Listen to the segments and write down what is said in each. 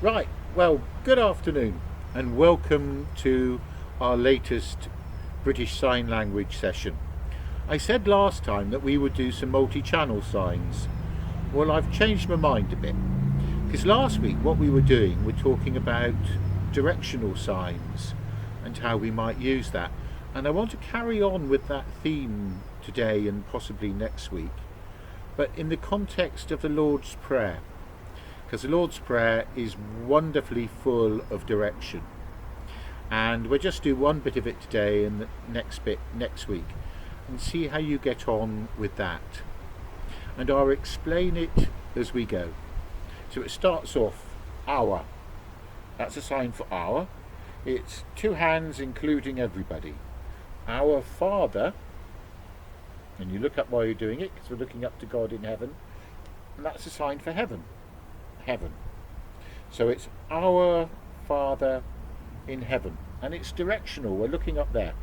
Right, well, good afternoon and welcome to our latest British Sign Language session. I said last time that we would do some multi-channel signs. Well, I've changed my mind a bit because last week what we were doing, we're talking about directional signs and how we might use that. And I want to carry on with that theme today and possibly next week, but in the context of the Lord's Prayer, because the Lord's Prayer is wonderfully full of direction. And we'll just do one bit of it today and the next bit next week and see how you get on with that. And I'll explain it as we go. So it starts off our. That's a sign for our. It's two hands including everybody. Our Father, and you look up while you're doing it because we're looking up to God in heaven, and that's a sign for heaven. Heaven. So it's our Father in heaven, and it's directional. We're looking up there.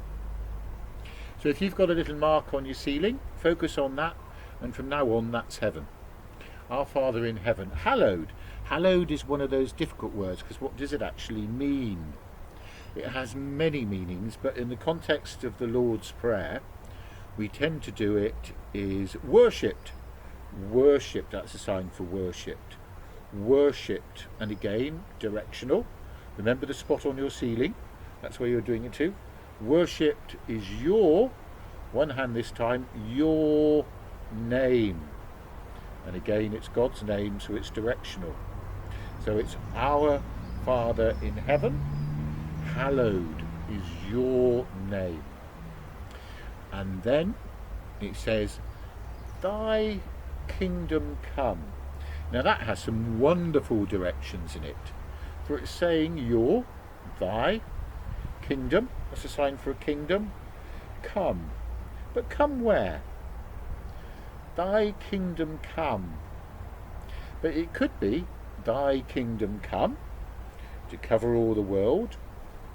So if you've got a little mark on your ceiling, focus on that, and from now on that's heaven. Our Father in heaven. Hallowed. Hallowed is one of those difficult words because what does it actually mean? It has many meanings, but in the context of the Lord's Prayer, we tend to do it is worshipped. Worshipped, that's a sign for worshipped. Worshipped, and again directional. Remember the spot on your ceiling, that's where you're doing it to. Worshipped is your, one hand this time, your name, and again it's God's name, so it's directional. So it's our Father in heaven, hallowed is your name. And then it says thy kingdom come. Now that has some wonderful directions in it. For it's saying your, thy, kingdom, that's a sign for a kingdom, come. But come where? Thy kingdom come. But it could be thy kingdom come, to cover all the world,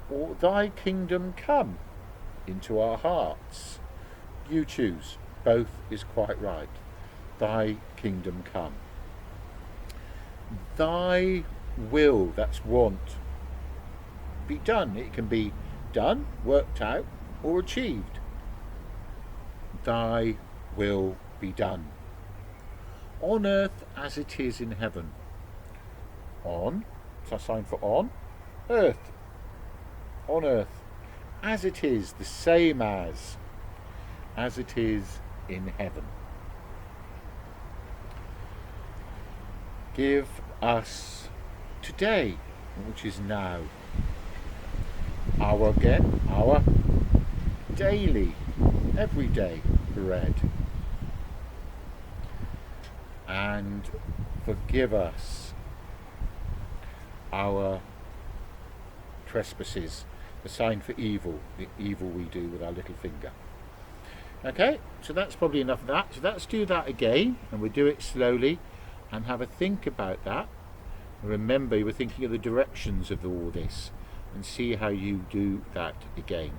or thy kingdom come into our hearts. You choose. Both is quite right. Thy kingdom come. Thy will, that's want, be done. It can be done, worked out, or achieved. Thy will be done. On earth as it is in heaven. On, it's a sign for on. Earth. On earth. As it is, the same as it is in heaven. Give us today, which is now, our daily, everyday bread. And forgive us our trespasses, the sign for evil, the evil we do with our little finger. Okay, so that's probably enough of that. So let's do that again, and we'll do it slowly and have a think about that. Remember, you were thinking of the directions of all this and see how you do that again.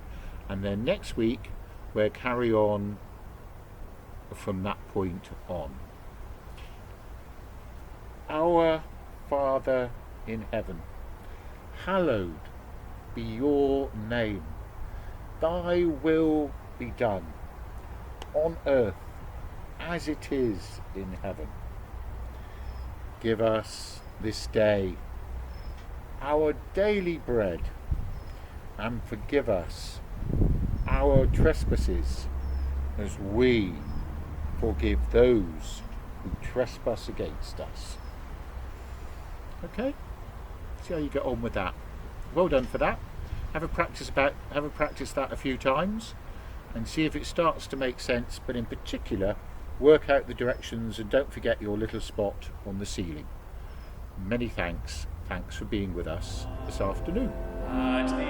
And then next week, we'll carry on from that point on. Our Father in heaven, hallowed be your name. Thy will be done on earth as it is in heaven. Give us this day our daily bread, and forgive us our trespasses as we forgive those who trespass against us. Okay, see how you get on with that. Well done for that. Have a practice that a few times and see if it starts to make sense, but in particular work out the directions and don't forget your little spot on the ceiling. Many thanks for being with us this afternoon. At the